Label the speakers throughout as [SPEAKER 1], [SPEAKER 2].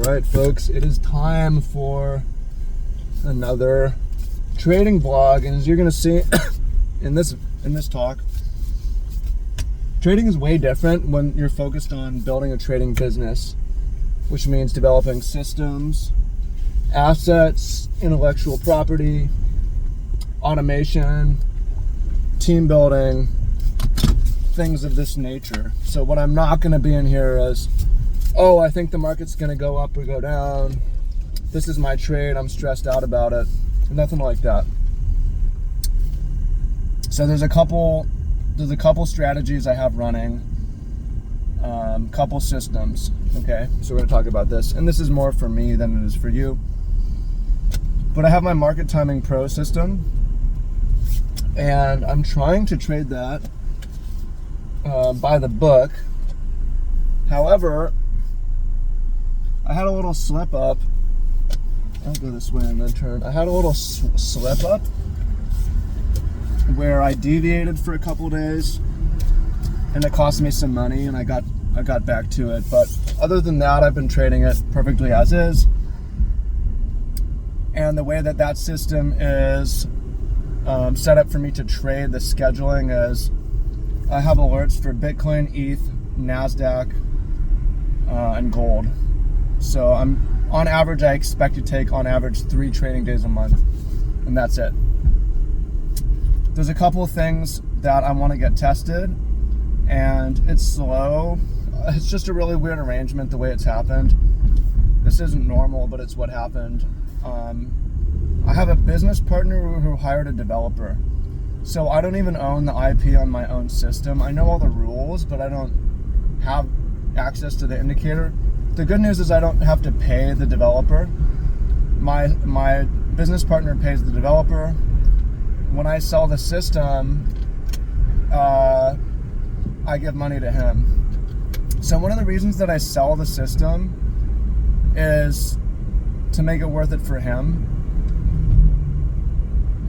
[SPEAKER 1] Alright folks, it is time for another trading vlog, and as you're going to see in this talk, trading is way different when you're focused on building a trading business, which means developing systems, assets, intellectual property, automation, team building, things of this nature. So what I'm not going to be in here is, oh, I think the market's going to go up or go down. This is my trade. I'm stressed out about it. Nothing like that. So there's a couple strategies I have running, couple systems. Okay, so we're going to talk about this, and this is more for me than it is for you. But I have my Market Timing Pro system, and I'm trying to trade that by the book. However, I had a little slip up. I'll go this way and then turn. I had a little slip up where I deviated for a couple days, and it cost me some money, and I got back to it. But other than that, I've been trading it perfectly as is. And the way that system is set up for me to trade, the scheduling is, I have alerts for Bitcoin, ETH, NASDAQ, and gold. So on average, I expect to take on average 3 trading days a month, and that's it. There's a couple of things that I want to get tested, and it's slow. It's just a really weird arrangement the way it's happened. This isn't normal, but it's what happened. I have a business partner who hired a developer. So I don't even own the IP on my own system. I know all the rules, but I don't have access to the indicator. The good news is I don't have to pay the developer. My business partner pays the developer. When I sell the system, I give money to him. So one of the reasons that I sell the system is to make it worth it for him,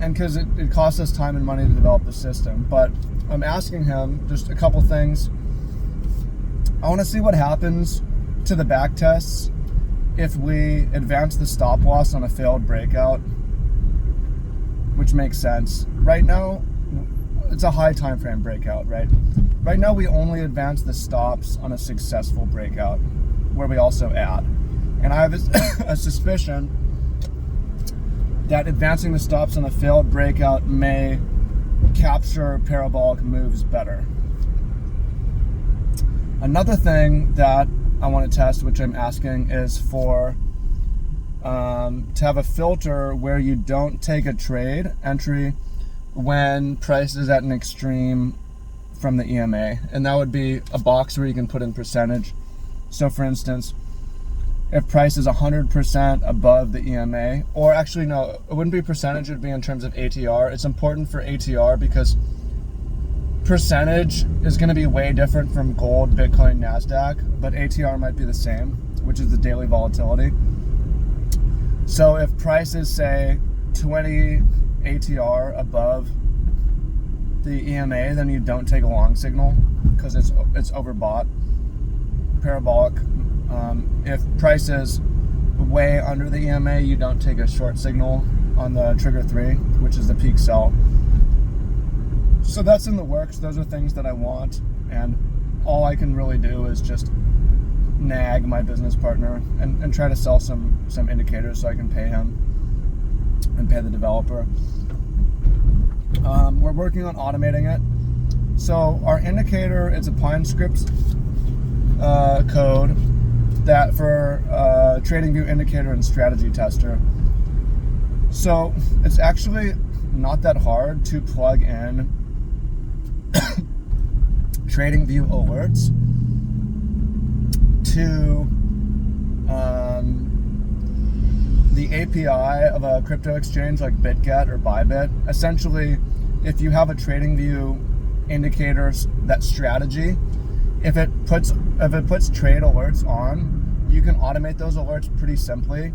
[SPEAKER 1] and because it costs us time and money to develop the system. But I'm asking him just a couple things. I want to see what happens to the back tests if we advance the stop loss on a failed breakout, which makes sense. Right now, it's a high time frame breakout, right? Right now, we only advance the stops on a successful breakout, where we also add. And I have a suspicion that advancing the stops on a failed breakout may capture parabolic moves better. Another thing that I want to test, which I'm asking, is for to have a filter where you don't take a trade entry when price is at an extreme from the EMA. And that would be a box where you can put in percentage. So for instance, if price is 100% above the EMA, or actually no, it wouldn't be percentage, it would be in terms of ATR. It's important for ATR because percentage is going to be way different from gold, Bitcoin, NASDAQ, but ATR might be the same, which is the daily volatility. So if price is, say, 20 ATR above the EMA, then you don't take a long signal because it's overbought, parabolic. If price is way under the EMA, you don't take a short signal on the trigger 3, which is the peak sell. So that's in the works. Those are things that I want, and all I can really do is just nag my business partner and try to sell some indicators so I can pay him and pay the developer. We're working on automating it. So our indicator, it's a PineScript code that for TradingView indicator and strategy tester. So it's actually not that hard to plug in TradingView alerts to the API of a crypto exchange like BitGet or Bybit. Essentially, if you have a TradingView indicator, that strategy, if it puts trade alerts on, you can automate those alerts pretty simply.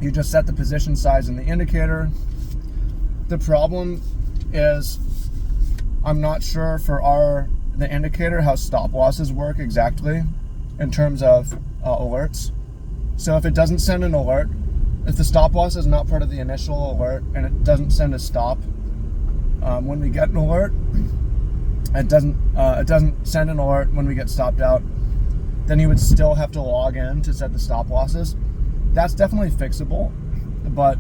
[SPEAKER 1] You just set the position size in the indicator. The problem is I'm not sure for the indicator how stop losses work exactly in terms of alerts. So if it doesn't send an alert, if the stop loss is not part of the initial alert and it doesn't send a stop when we get an alert, it doesn't send an alert when we get stopped out, then you would still have to log in to set the stop losses. That's definitely fixable, but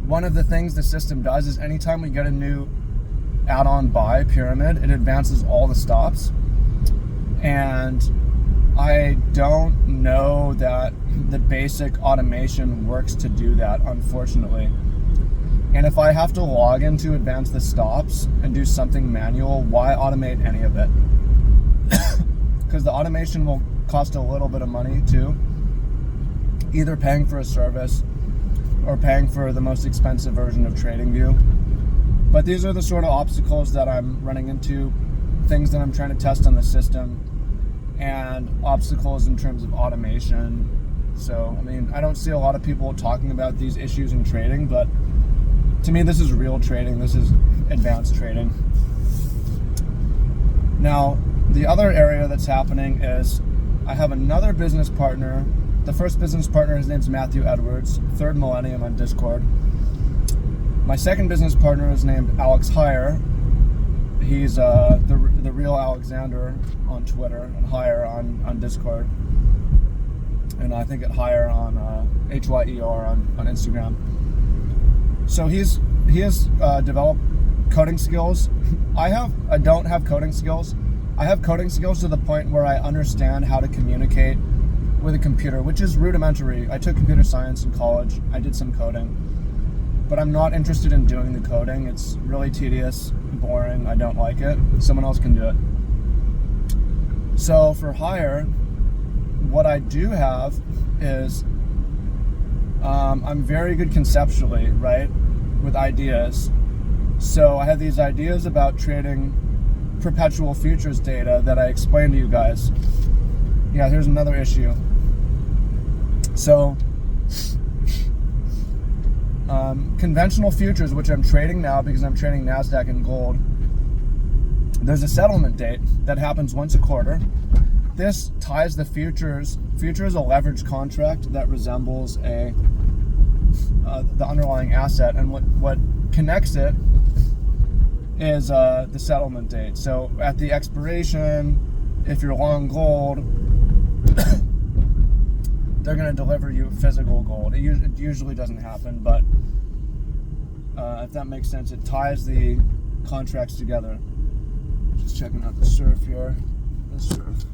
[SPEAKER 1] one of the things the system does is anytime we get a new add-on buy pyramid, it advances all the stops. And I don't know that the basic automation works to do that, unfortunately. And if I have to log in to advance the stops and do something manual, why automate any of it? Because the automation will cost a little bit of money too, either paying for a service or paying for the most expensive version of TradingView. But these are the sort of obstacles that I'm running into, things that I'm trying to test on the system, and obstacles in terms of automation. So, I mean, I don't see a lot of people talking about these issues in trading, but to me, this is real trading. This is advanced trading. Now, the other area that's happening is I have another business partner. The first business partner, his name's Matthew Edwards, Third Millennium on Discord. My second business partner is named Alex Hire. He's the real Alexander on Twitter, and Hire on Discord. And I think at Hire on HYER on Instagram. So he has developed coding skills. I don't have coding skills. I have coding skills to the point where I understand how to communicate with a computer, which is rudimentary. I took computer science in college. I did some coding, but I'm not interested in doing the coding. It's really tedious, boring. I don't like it. Someone else can do it. So for Hire, what I do have is I'm very good conceptually, right, with ideas. So I have these ideas about trading perpetual futures data that I explained to you guys. Yeah, here's another issue. So conventional futures, which I'm trading now because I'm trading NASDAQ and gold, there's a settlement date that happens once a quarter. This ties the futures. Future is a leveraged contract that resembles the underlying asset, and what connects it is the settlement date. So at the expiration, if you're long gold, they're going to deliver you physical gold. It usually doesn't happen, but if that makes sense, it ties the contracts together. Just checking out the surf here. The surf.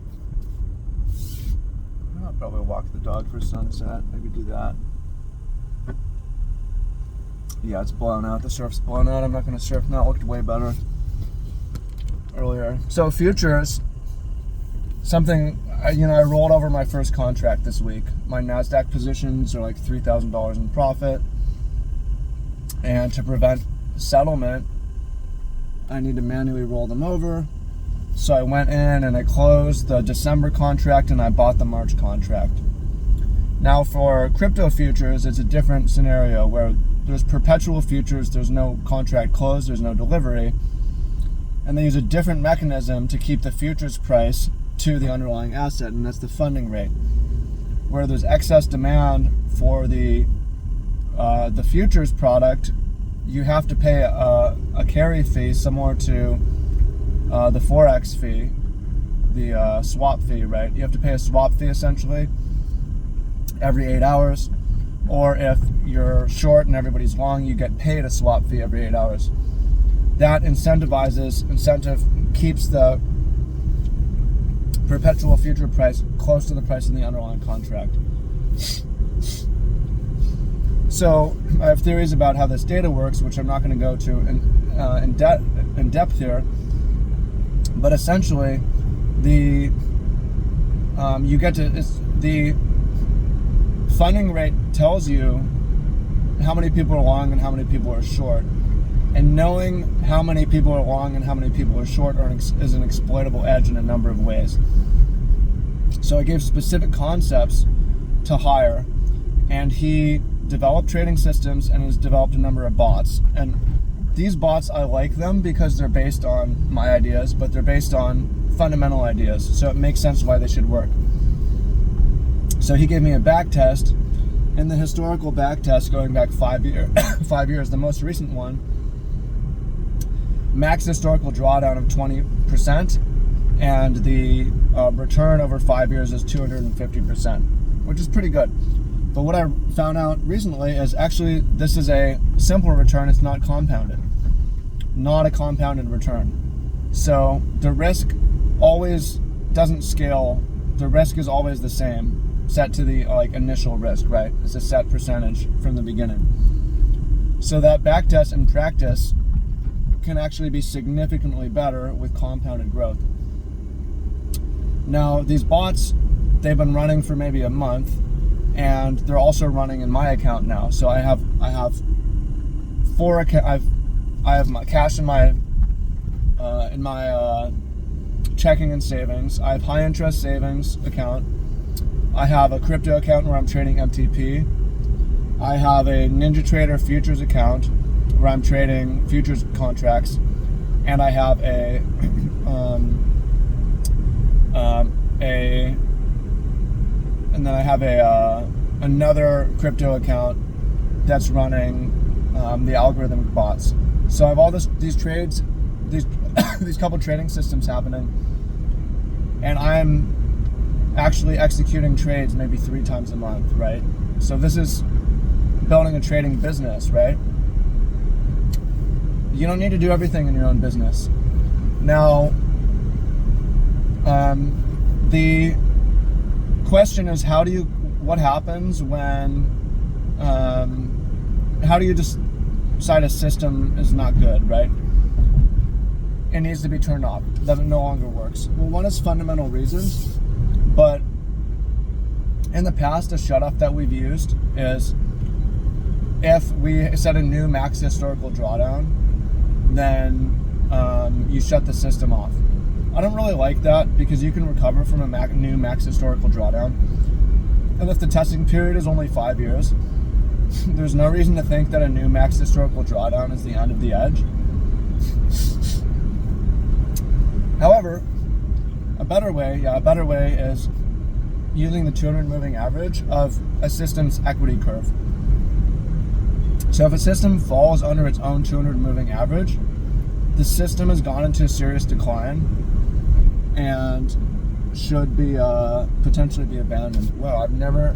[SPEAKER 1] I'll probably walk the dog for sunset. Maybe do that. Yeah, it's blown out. The surf's blown out. I'm not going to surf now. It looked way better earlier. So futures, something, I rolled over my first contract this week. My NASDAQ positions are like $3,000 in profit. And to prevent settlement, I need to manually roll them over. So I went in and I closed the December contract and I bought the March contract. Now for crypto futures, it's a different scenario where there's perpetual futures, there's no contract closed, there's no delivery. And they use a different mechanism to keep the futures price to the underlying asset, and that's the funding rate. Where there's excess demand for the futures product, you have to pay a carry fee similar to the Forex fee, the swap fee, right? You have to pay a swap fee essentially every 8 hours. Or if you're short and everybody's long, you get paid a swap fee every 8 hours. That incentive keeps the perpetual future price close to the price in the underlying contract. So I have theories about how this data works, which I'm not going to go to in depth here. But essentially, the funding rate tells you how many people are long and how many people are short. And knowing how many people are long and how many people are short is an exploitable edge in a number of ways. So I gave specific concepts to Hire, and he developed trading systems and has developed a number of bots. And these bots, I like them because they're based on my ideas, but they're based on fundamental ideas. So it makes sense why they should work. So he gave me a back test, and the historical back test going back 5 years, the most recent one, max historical drawdown of 20%, and the return over 5 years is 250%, which is pretty good. But what I found out recently is actually this is a simple return. It's not compounded, not a compounded return. So the risk always doesn't scale. The risk is always the same, set to the initial risk, right? It's a set percentage from the beginning. So that back test in practice can actually be significantly better with compounded growth. Now, these bots, they've been running for maybe a month, and they're also running in my account now. So I have 4 accounts. I have my cash in my checking and savings. I have high interest savings account. I have a crypto account where I'm trading MTP. I have a NinjaTrader futures account where I'm trading futures contracts, and I have another crypto account that's running the algorithmic bots. So I have all these trades, these couple trading systems happening, and I'm actually executing trades maybe 3 times a month, right? So this is building a trading business, right? You don't need to do everything in your own business. Now, the question is, what happens when, how do you decide a system is not good, right? It needs to be turned off, that it no longer works. Well, one is fundamental reasons, but in the past, a shutoff that we've used is if we set a new max historical drawdown, then you shut the system off. I don't really like that because you can recover from a new max historical drawdown. And if the testing period is only 5 years, there's no reason to think that a new max historical drawdown is the end of the edge. However, a better way is using the 200 moving average of a system's equity curve. So if a system falls under its own 200 moving average, the system has gone into a serious decline and should be potentially be abandoned. Well, I've never.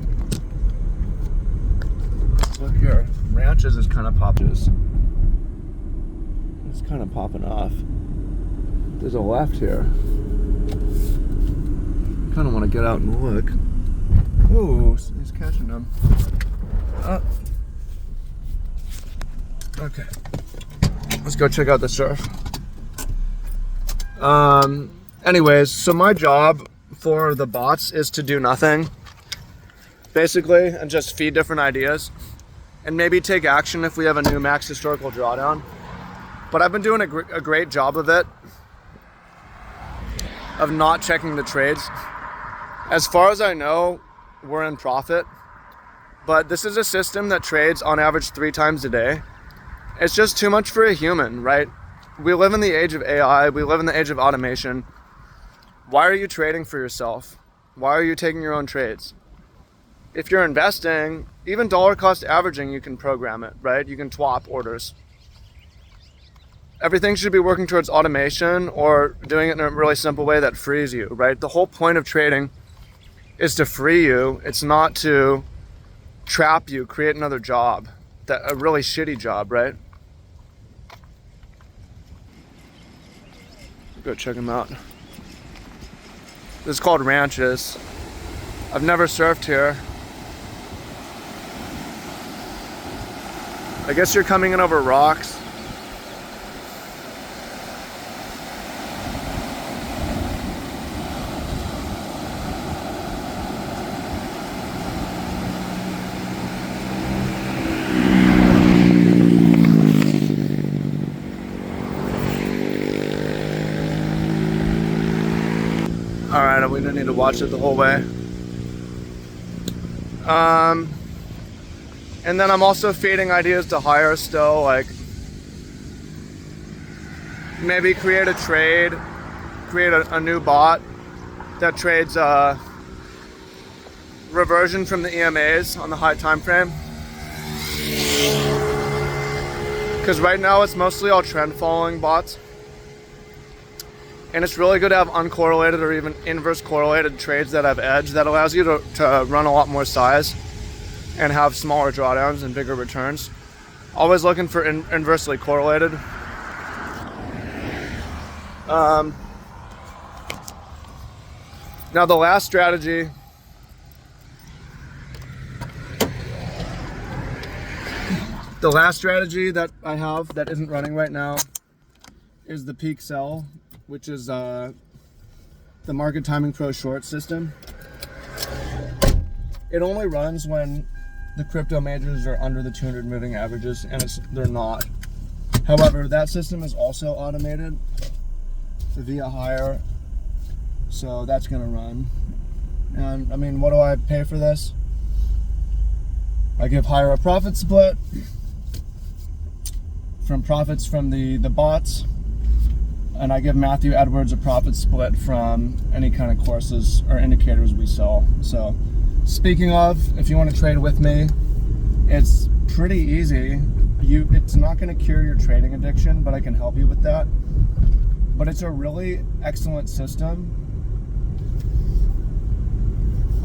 [SPEAKER 1] Look here, Ranches is kind of popping. It's kind of popping off. There's a left here. Kind of want to get out and look. Ooh, he's catching them. Okay, let's go check out the surf. Anyways, so my job for the bots is to do nothing, basically, and just feed different ideas, and maybe take action if we have a new max historical drawdown. But I've been doing a great job of it, of not checking the trades. As far as I know, we're in profit, but this is a system that trades on average 3 times a day. It's just too much for a human, right? We live in the age of AI. We live in the age of automation. Why are you trading for yourself? Why are you taking your own trades? If you're investing, even dollar cost averaging, you can program it, right? You can swap orders. Everything should be working towards automation or doing it in a really simple way that frees you, right? The whole point of trading is to free you. It's not to trap you, create another job, a really shitty job, right? Go check them out. This is called Ranches. I've never surfed here. I guess you're coming in over rocks. Alright, we don't need to watch it the whole way. And then I'm also feeding ideas to hire still, like maybe create a trade, create a new bot that trades reversion from the EMAs on the high time frame. Because right now it's mostly all trend following bots. And it's really good to have uncorrelated or even inverse correlated trades that have edge. That allows you to run a lot more size and have smaller drawdowns and bigger returns. Always looking for inversely correlated. Now the last strategy that I have that isn't running right now is the peak sell, which is the Market Timing Pro short system. It only runs when the crypto majors are under the 200 moving averages, and they're not. However, that system is also automated via Hire, so that's gonna run. And I mean, what do I pay for this? I give Hire a profit split from profits from the bots, and I give Matthew Edwards a profit split from any kind of courses or indicators we sell. So speaking of, if you want to trade with me, it's pretty easy. It's not going to cure your trading addiction, but I can help you with that. But it's a really excellent system.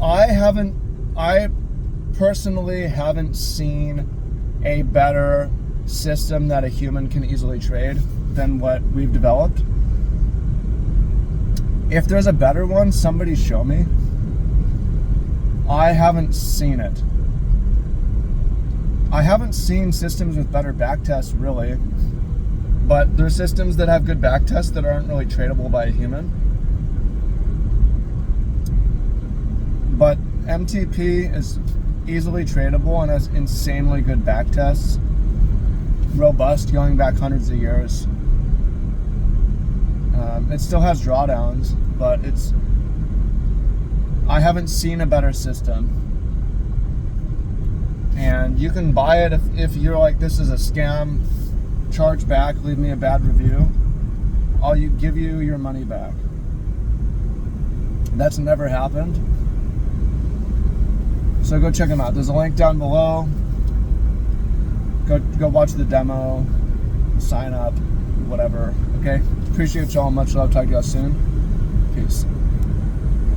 [SPEAKER 1] I personally haven't seen a better system that a human can easily trade than what we've developed. If there's a better one, somebody show me. I haven't seen it. I haven't seen systems with better backtests, really. But there's systems that have good backtests that aren't really tradable by a human. But MTP is easily tradable and has insanely good backtests. Robust, going back hundreds of years. It still has drawdowns, but I haven't seen a better system. And you can buy it if you're like, this is a scam, charge back, leave me a bad review. I'll give you your money back. That's never happened. So go check them out. There's a link down below. Go watch the demo, sign up, whatever. Okay? Appreciate y'all. Much love. Talk to y'all soon. Peace.